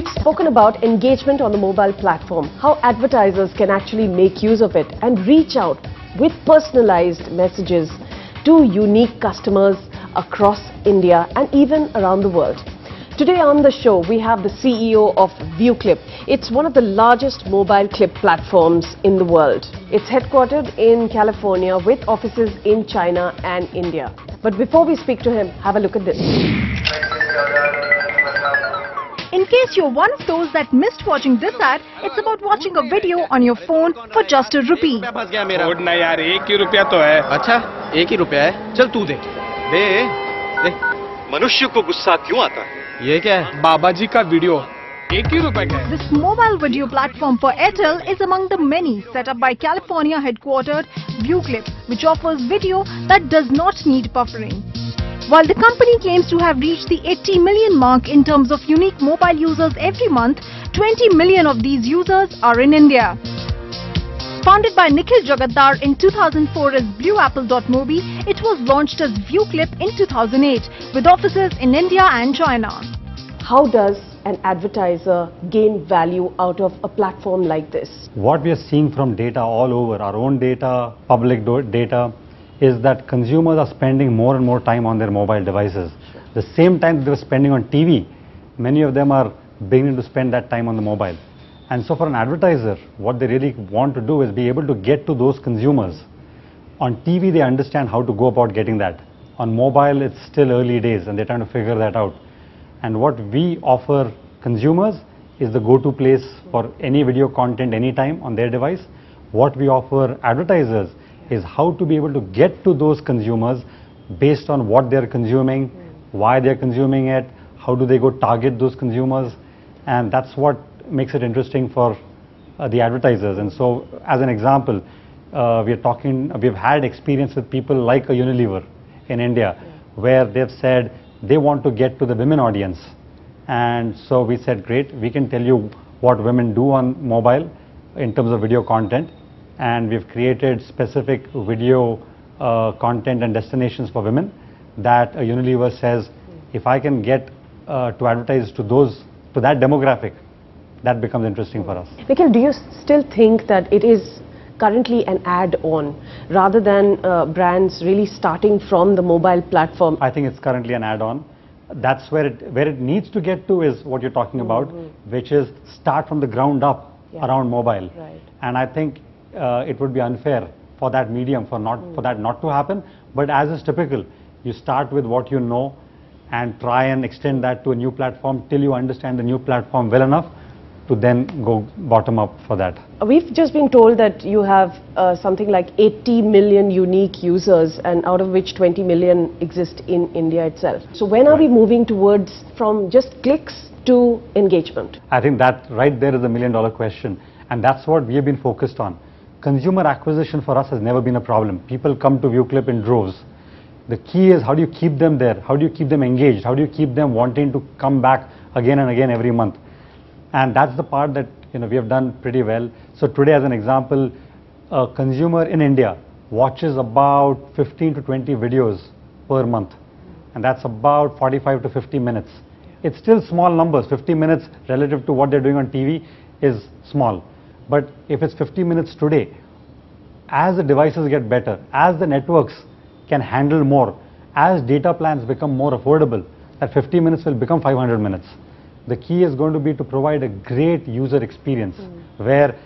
We've spoken about engagement on the mobile platform, how advertisers can actually make use of it and reach out with personalized messages to unique customers across India and even around the world. Today on the show, we have the CEO of ViewClip. It's one of the largest mobile clip platforms in the world. It's headquartered in California with offices in China and India. But before we speak to him, have a look at this. In case you're one of those that missed watching this ad, it's about watching a video on your phone for just ₹1. ना यार, ₹1 तो है। अच्छा, ₹1 है? चल तू दे। दे। मनुष्य को गुस्सा क्यों आता है? ये क्या है? बाबा जी का वीडियो ₹1 का है। This mobile video platform for Airtel is among the many set up by California headquartered ViewClip, which offers video that does not need buffering. While the company claims to have reached the 80 million mark in terms of unique mobile users every month, 20 million of these users are in India. Founded by Nickhil Jakatdar in 2004 as BlueApple.mobi, it was launched as ViewClip in 2008 with offices in India and China. How does an advertiser gain value out of a platform like this? What we are seeing from data all over, our own data, public data, is that consumers are spending more and more time on their mobile devices. The same time they're spending on TV, many of them are beginning to spend that time on the mobile. And so for an advertiser, what they really want to do is be able to get to those consumers. On TV, they understand how to go about getting that. On mobile, it's still early days and they're trying to figure that out. And what we offer consumers is the go-to place for any video content anytime on their device. What we offer advertisers is how to be able to get to those consumers based on what they're consuming, why they're consuming it, how do they go target those consumers, and that's what makes it interesting for the advertisers. And so, as an example, we've had experience with people like a Unilever in India, where they've said they want to get to the women audience. And so we said, great, we can tell you what women do on mobile in terms of video content. And we've created specific video content and destinations for women that Unilever says, if I can get to advertise to that demographic, that becomes interesting for us. Nikhil, do you still think that it is currently an add-on rather than brands really starting from the mobile platform? I think it's currently an add-on. That's where it needs to get to is what you're talking about, which is start from the ground up around mobile. Right. And I think it would be unfair for that medium for that not to happen. But as is typical, you start with what you know and try and extend that to a new platform till you understand the new platform well enough to then go bottom up for that. We've just been told that you have something like 80 million unique users, and out of which 20 million exist in India itself. So when are we moving towards from just clicks to engagement? I think that right there is a $1 million question, and that's what we have been focused on. Consumer acquisition for us has never been a problem. People come to ViewClip in droves. The key is how do you keep them there? How do you keep them engaged? How do you keep them wanting to come back again and again every month? And that's the part that we have done pretty well. So today, as an example, a consumer in India watches about 15 to 20 videos per month, and that's about 45 to 50 minutes. It's still small numbers. 50 minutes relative to what they're doing on TV is small. But if it's 50 minutes today, as the devices get better, as the networks can handle more, as data plans become more affordable, that 50 minutes will become 500 minutes. The key is going to be to provide a great user experience where,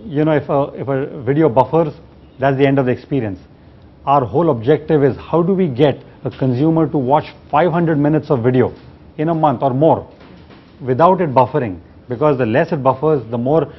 if a video buffers, that's the end of the experience. Our whole objective is how do we get a consumer to watch 500 minutes of video in a month or more without it buffering, because the less it buffers, the more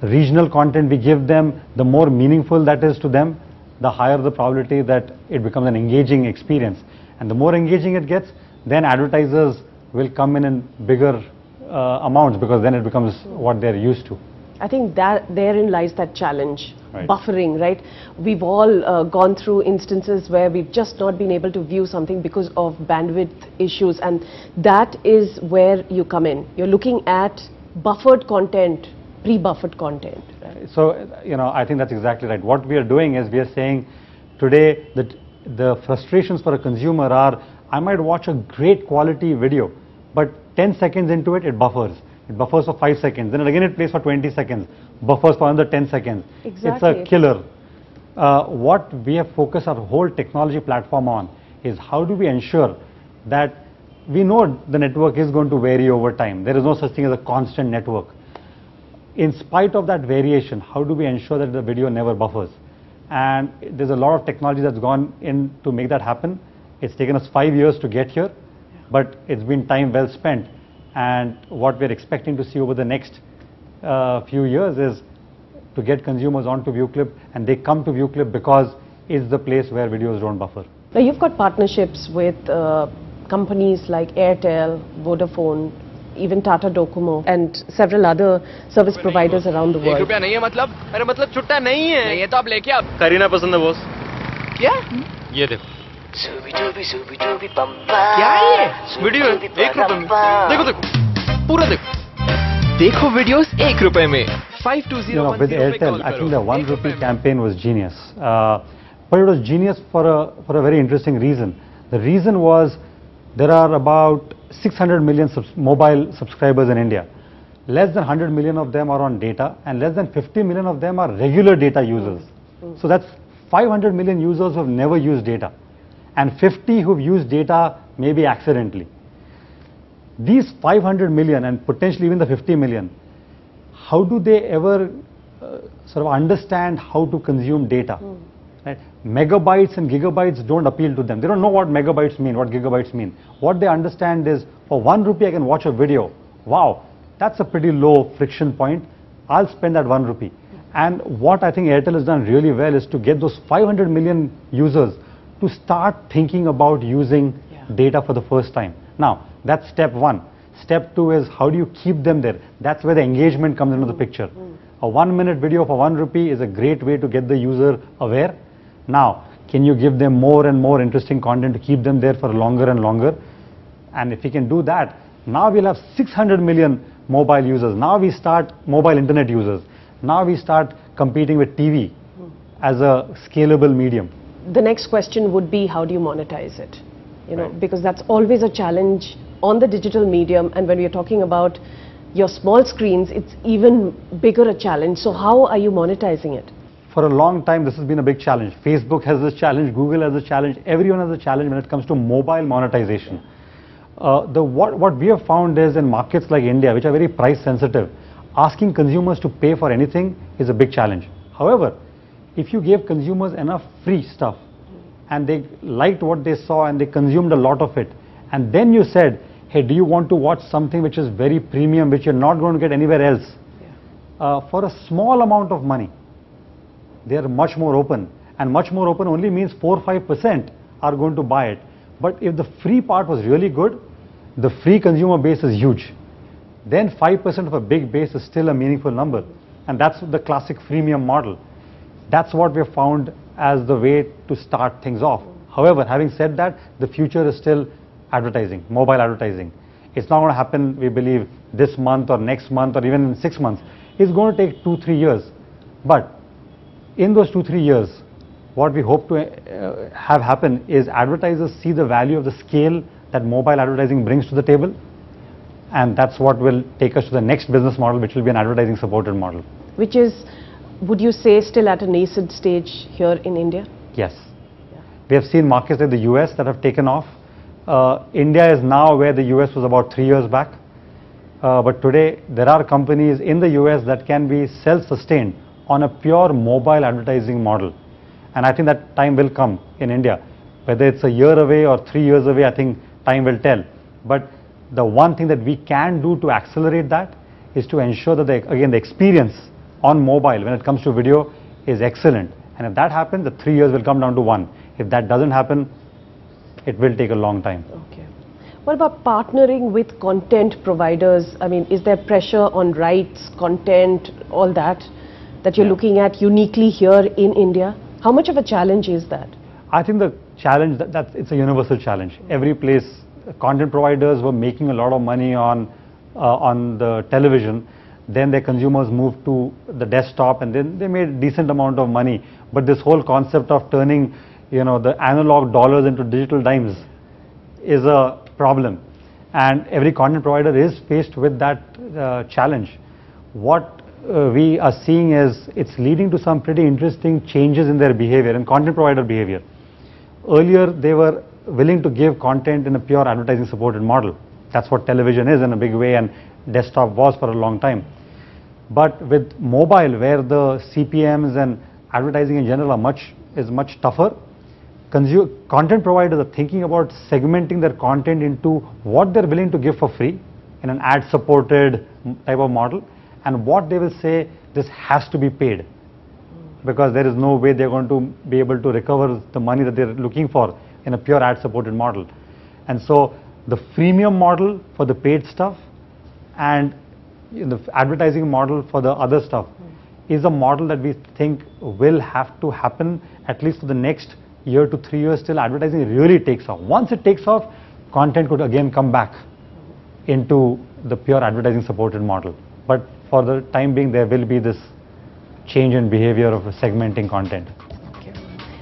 regional content we give them, the more meaningful that is to them, the higher the probability that it becomes an engaging experience. And the more engaging it gets, then advertisers will come in bigger amounts, because then it becomes what they're used to. I think that therein lies that challenge, right. Buffering, right? We've all gone through instances where we've just not been able to view something because of bandwidth issues, and that is where you come in. You're looking at buffered content, pre-buffered content. Right? So, I think that's exactly right. What we are doing is we are saying today that the frustrations for a consumer are, I might watch a great quality video, but 10 seconds into it, it buffers. It buffers for 5 seconds, then again it plays for 20 seconds, buffers for another 10 seconds. Exactly. It's a killer. What we have focused our whole technology platform on is how do we ensure that we know the network is going to vary over time. There is no such thing as a constant network. In spite of that variation, how do we ensure that the video never buffers? And there's a lot of technology that's gone in to make that happen. It's taken us 5 years to get here, but it's been time well spent. And what we're expecting to see over the next few years is to get consumers onto ViewClip, and they come to ViewClip because it's the place where videos don't buffer. Now you've got partnerships with companies like Airtel, Vodafone, even Tata Docomo and several other service providers around the world. ₹1 नहीं है मतलब? अरे मतलब छुट्टा नहीं है। नहीं है तो आप लेके आप। करीना पसंद है बॉस। क्या? ये देखो। क्या ये? वीडियो ₹1 में। देखो देखो, पूरा देखो। देखो वीडियोस ₹1 में। 5201. With Airtel, I think the ₹1 campaign was genius. But it was genius for a very interesting reason. The reason was there are about 600 million mobile subscribers in India. Less than 100 million of them are on data, and less than 50 million of them are regular data users. So that's 500 million users who have never used data, and 50 who've used data maybe accidentally. These 500 million and potentially even the 50 million, how do they ever sort of understand how to consume data? Right? Megabytes and gigabytes don't appeal to them. They don't know what megabytes mean, what gigabytes mean. What they understand is, for ₹1 I can watch a video. Wow, that's a pretty low friction point. I'll spend that ₹1. And what I think Airtel has done really well is to get those 500 million users to start thinking about using data for the first time. Now, that's step one. Step two is how do you keep them there? That's where the engagement comes into the picture. A 1-minute video for ₹1 is a great way to get the user aware. Now, can you give them more and more interesting content to keep them there for longer and longer? And if we can do that, now we'll have 600 million mobile users. Now we start mobile internet users. Now we start competing with TV as a scalable medium. The next question would be, how do you monetize it? You know, because that's always a challenge on the digital medium, and when we are talking about your small screens, it's even bigger a challenge. So how are you monetizing it? For a long time, this has been a big challenge. Facebook has this challenge, Google has a challenge, everyone has a challenge when it comes to mobile monetization. What we have found is in markets like India, which are very price sensitive, asking consumers to pay for anything is a big challenge. However, if you gave consumers enough free stuff and they liked what they saw and they consumed a lot of it, and then you said, hey, do you want to watch something which is very premium, which you're not going to get anywhere else? For a small amount of money, they are much more open, and much more open only means 4 or 5% are going to buy it. But if the free part was really good, the free consumer base is huge. Then 5% of a big base is still a meaningful number, and that's the classic freemium model. That's what we have found as the way to start things off. However, having said that, the future is still advertising, mobile advertising. It's not going to happen, we believe, this month or next month or even in 6 months. It's going to take 2-3 years. But in those 2-3 years, what we hope to have happen is advertisers see the value of the scale that mobile advertising brings to the table, and that's what will take us to the next business model, which will be an advertising supported model. Which is, would you say, still at a nascent stage here in India? Yes. We have seen markets like the US that have taken off. India is now where the US was about 3 years back. But today, there are companies in the US that can be self-sustained on a pure mobile advertising model. And I think that time will come in India. Whether it's a year away or 3 years away, I think time will tell. But the one thing that we can do to accelerate that is to ensure that, again, the experience on mobile when it comes to video is excellent. And if that happens, the 3 years will come down to 1. If that doesn't happen, it will take a long time. Okay. What about partnering with content providers? I mean, is there pressure on rights, content, all that you're looking at uniquely here in India? How much of a challenge is that? I think the challenge, it's a universal challenge. Every place, content providers were making a lot of money on the television. Then their consumers moved to the desktop, and then they made a decent amount of money. But this whole concept of turning, the analog dollars into digital dimes is a problem. and every content provider is faced with that challenge. What we are seeing is it's leading to some pretty interesting changes in their behavior and content provider behavior. Earlier they were willing to give content in a pure advertising supported model. That's what television is in a big way, and desktop was for a long time. But with mobile, where the CPMs and advertising in general are much tougher, content providers are thinking about segmenting their content into what they're willing to give for free in an ad supported type of model, and what they will say this has to be paid, because there is no way they're going to be able to recover the money that they're looking for in a pure ad supported model. And so the freemium model for the paid stuff and the advertising model for the other stuff is a model that we think will have to happen at least for the next year to 3 years till advertising really takes off. Once it takes off, content could again come back into the pure advertising supported model. But for the time being, there will be this change in behavior of segmenting content. Okay.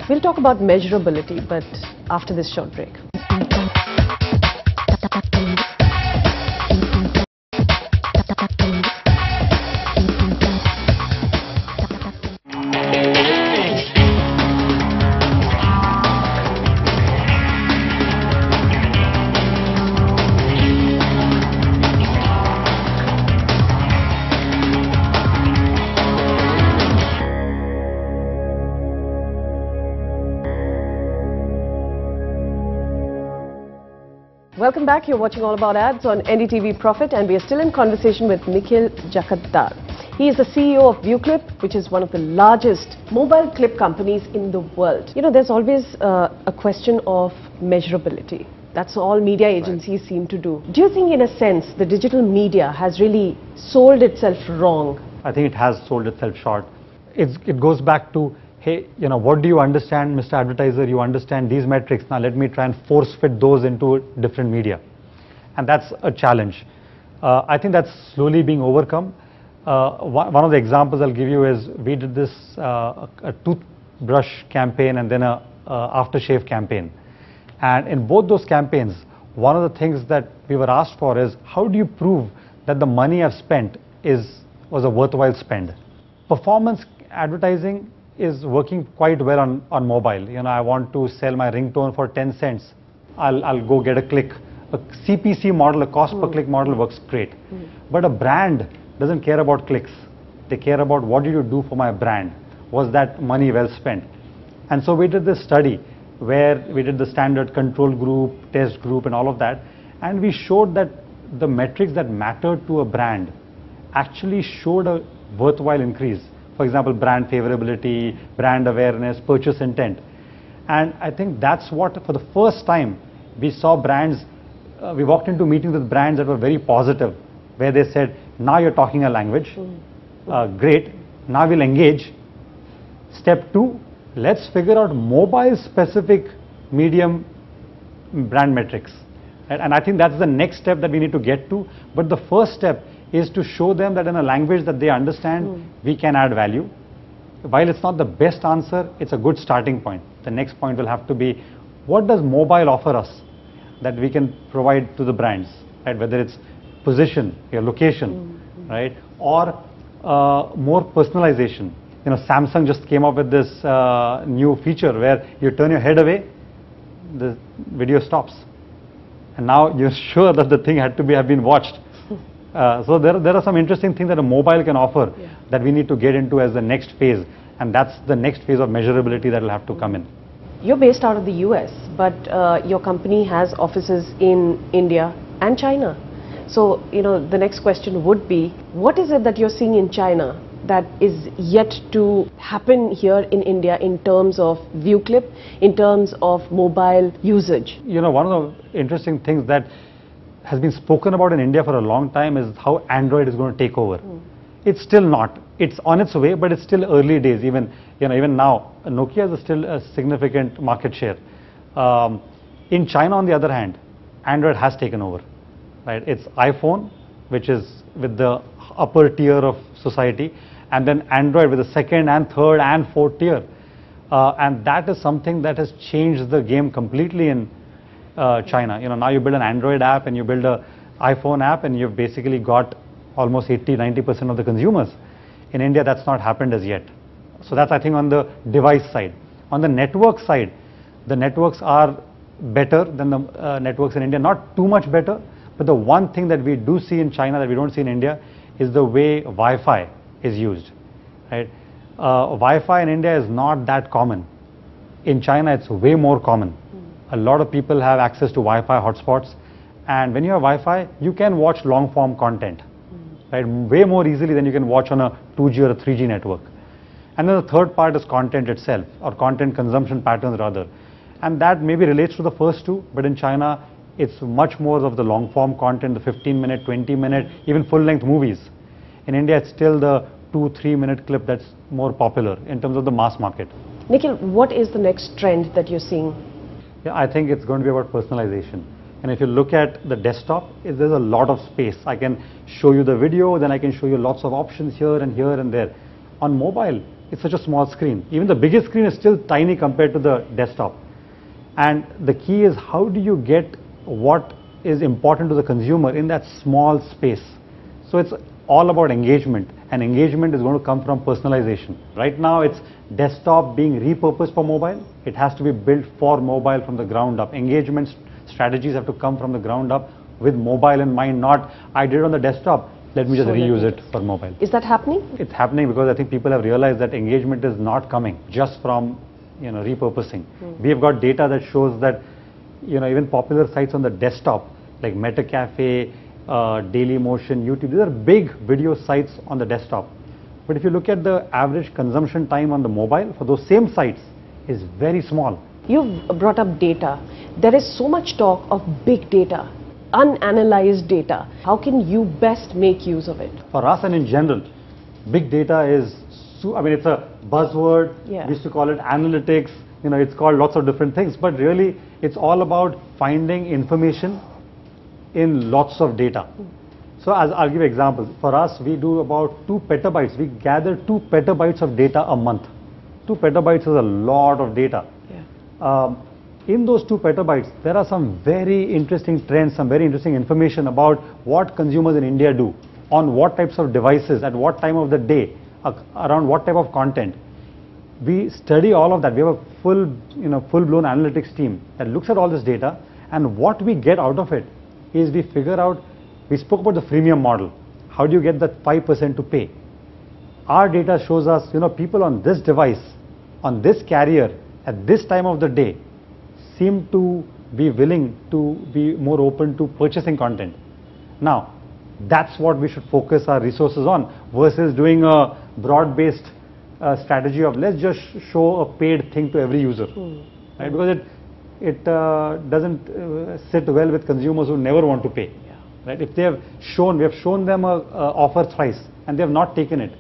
We'll talk about measurability, but after this short break. Welcome back. You're watching All About Ads on NDTV Profit, and we are still in conversation with Nickhil Jakatdar. He is the CEO of ViewClip, which is one of the largest mobile clip companies in the world. You know, there's always a question of measurability. That's all media agencies seem to do. Do you think, in a sense, the digital media has really sold itself wrong? I think it has sold itself short. It goes back to, hey, you know, what do you understand, Mr. Advertiser? You understand these metrics. Now let me try and force fit those into different media. And that's a challenge. I think that's slowly being overcome. One of the examples I'll give you is we did this a toothbrush campaign and then a aftershave campaign. And in both those campaigns, one of the things that we were asked for is, how do you prove that the money I've spent was a worthwhile spend? Performance advertising is working quite well on mobile. You know, I want to sell my ringtone for 10 cents. I'll go get a click. A CPC model, a cost per click model works great. But a brand doesn't care about clicks. They care about, what did you do for my brand? Was that money well spent? And so we did this study where we did the standard control group, test group and all of that. And we showed that the metrics that mattered to a brand actually showed a worthwhile increase. For example, brand favorability, brand awareness, purchase intent. And I think that's what, for the first time, we saw brands, we walked into meetings with brands that were very positive, where they said, now you're talking a language, great, now we'll engage. Step 2, let's figure out mobile specific medium brand metrics. Right? And I think that's the next step that we need to get to. But the first step is to show them that in a language that they understand, we can add value. While it's not the best answer, it's a good starting point. The next point will have to be, what does mobile offer us that we can provide to the brands, right? Whether it's position, your location, right? Or more personalization. You know, Samsung just came up with this new feature where you turn your head away, the video stops. And now you're sure that the thing had to have been watched. So there are some interesting things that a mobile can offer that we need to get into as the next phase, and that's the next phase of measurability that will have to come in. You're based out of the US, but your company has offices in India and China. So, you know, the next question would be, what is it that you're seeing in China that is yet to happen here in India in terms of ViewClip, in terms of mobile usage? You know, one of the interesting things that has been spoken about in India for a long time is how Android is going to take over. It's still not. It's on its way, but it's still early days. Even now, Nokia is still a significant market share. In China, on the other hand, Android has taken over. Right? It's iPhone, which is with the upper tier of society, and then Android with the second and third and fourth tier. And that is something that has changed the game completely in China. You know, now you build an Android app and you build a iPhone app and you've basically got almost 80-90% of the consumers. In India, that's not happened as yet. So that's, I think, on the device side. On the network side, the networks are better than the networks in India. Not too much better, but the one thing that we do see in China that we don't see in India is the way Wi-Fi is used. Right? Wi-Fi in India is not that common. In China, it's way more common. A lot of people have access to Wi-Fi hotspots, and when you have Wi-Fi, you can watch long-form content, right? Way more easily than you can watch on a 2G or a 3G network. And then the third part is content itself, or content consumption patterns rather. And that maybe relates to the first two, but in China, it's much more of the long-form content, the 15-minute, 20-minute, even full-length movies. In India, it's still the 2-3 minute clip that's more popular in terms of the mass market. Nikhil, what is the next trend that you're seeing? Yeah, I think it's going to be about personalization. And if you look at the desktop, there's a lot of space. I can show you the video, then I can show you lots of options here and there. On mobile, it's such a small screen. Even the biggest screen is still tiny compared to the desktop. And the key is, how do you get what is important to the consumer in that small space? So it's all about engagement, and engagement is going to come from personalization. Right now, it's desktop being repurposed for mobile. It has to be built for mobile from the ground up. Engagement strategies have to come from the ground up with mobile in mind, not I did it on the desktop, let me just reuse it for mobile. Is that happening? It's happening because I think people have realized that engagement is not coming just from, you know, repurposing. We have got data that shows that, you know, even popular sites on the desktop like Meta Cafe, Dailymotion, YouTube, these are big video sites on the desktop. But if you look at the average consumption time on the mobile for those same sites is very small. You've brought up data. There is so much talk of big data, unanalyzed data. How can you best make use of it? For us and in general, big data is, I mean, it's a buzzword. Yeah. We used to call it analytics. You know, it's called lots of different things, but really it's all about finding information in lots of data. So I'll give you an example. For us, we do about 2 petabytes. We gather 2 petabytes of data a month. 2 petabytes is a lot of data. Yeah. In those 2 petabytes, there are some very interesting trends, some very interesting information about what consumers in India do, on what types of devices, at what time of the day, around what type of content. We study all of that. We have a full-blown analytics team that looks at all this data, and what we get out of it is we figure out, we spoke about the freemium model. How do you get that 5% to pay? Our data shows us, you know, people on this device, on this carrier, at this time of the day, seem to be willing to be more open to purchasing content. Now, that's what we should focus our resources on versus doing a broad-based strategy of let's just show a paid thing to every user, right? Because it doesn't sit well with consumers who never want to pay. Right? If they have shown, we have shown them a offer thrice and they have not taken it,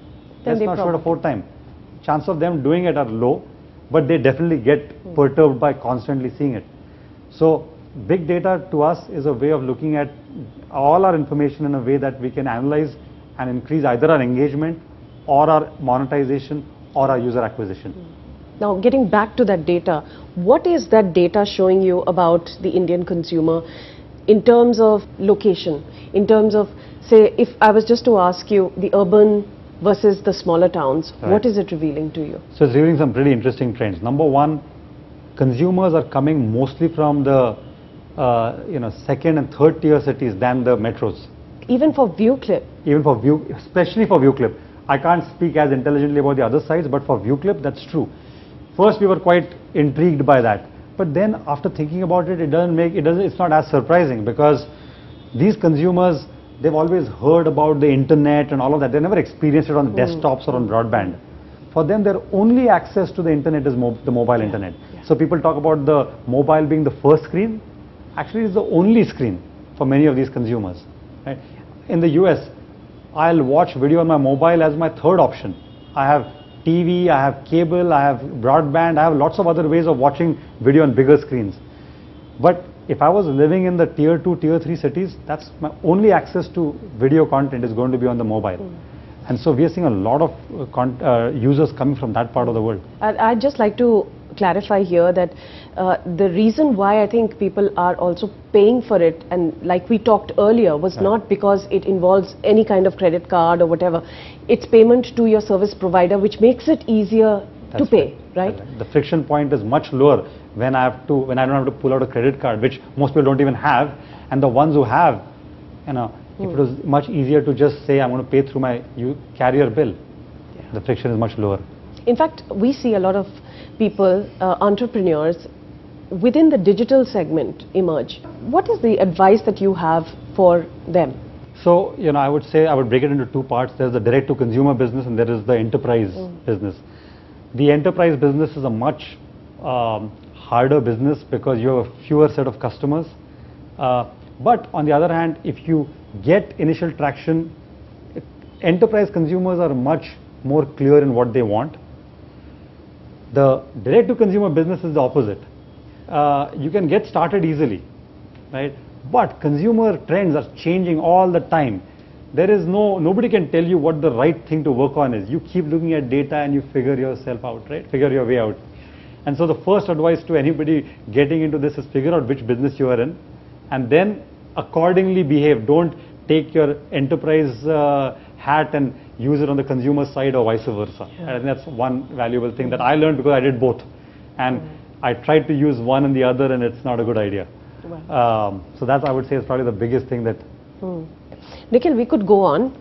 let's not show it a 4th time. Chance of them doing it are low, but they definitely get perturbed by constantly seeing it. So big data to us is a way of looking at all our information in a way that we can analyze and increase either our engagement or our monetization or our user acquisition. Now, getting back to that data, what is that data showing you about the Indian consumer in terms of location, in terms of, say, if I was just to ask you the urban versus the smaller towns, right, what is it revealing to you? So it's revealing some pretty interesting trends. Number one, consumers are coming mostly from the 2nd and 3rd tier cities than the metros. Even for ViewClip? Even for especially for ViewClip. I can't speak as intelligently about the other sites, but for ViewClip, that's true. First, we were quite intrigued by that. But then after thinking about it, it's not as surprising because these consumers, they've always heard about the internet and all of that. They never experienced it on desktops or on broadband. For them, their only access to the internet is the mobile internet. Yeah. So people talk about the mobile being the first screen. Actually, it's the only screen for many of these consumers. Right? In the US, I'll watch video on my mobile as my 3rd option. I have TV, I have cable, I have broadband, I have lots of other ways of watching video on bigger screens. But if I was living in the tier 2, tier 3 cities, that's my only access to video content is going to be on the mobile. And so we are seeing a lot of users coming from that part of the world. I'd just like to clarify here that the reason why I think people are also paying for it, and like we talked earlier, was not because it involves any kind of credit card or whatever. It's payment to your service provider, which makes it easier to pay, right? The friction point is much lower when I don't have to pull out a credit card, which most people don't even have, and the ones who have, you know, if it was much easier to just say I'm going to pay through my carrier bill, the friction is much lower. In fact, we see a lot of people, entrepreneurs, within the digital segment emerge. What is the advice that you have for them? So, you know, I would say I would break it into two parts. There's the direct-to-consumer business and there is the enterprise business. The enterprise business is a much harder business because you have a fewer set of customers. But on the other hand, if you get initial traction, enterprise consumers are much more clear in what they want. The direct-to-consumer business is the opposite. You can get started easily, right? But consumer trends are changing all the time. There is nobody can tell you what the right thing to work on is. You keep looking at data and you figure yourself out, right? Figure your way out. And so the first advice to anybody getting into this is figure out which business you are in and then accordingly behave. Don't take your enterprise hat and use it on the consumer side or vice versa. And I think that's one valuable thing that I learned because I did both. And I tried to use one and the other and it's not a good idea. So that I would say is probably the biggest thing that... Nickhil, we could go on.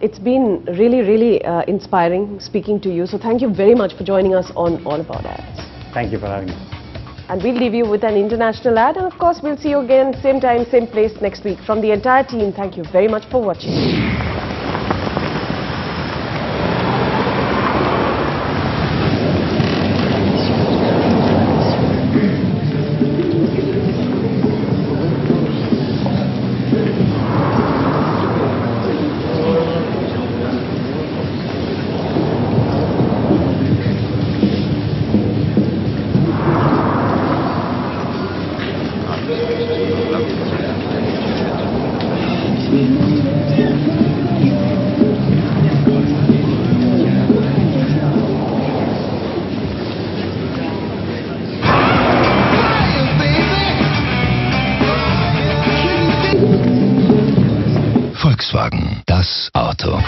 It's been really, really inspiring speaking to you. So thank you very much for joining us on All About Ads. Thank you for having me. And we'll leave you with an international ad. And of course, we'll see you again, same time, same place next week. From the entire team, thank you very much for watching. Volkswagen, das Auto.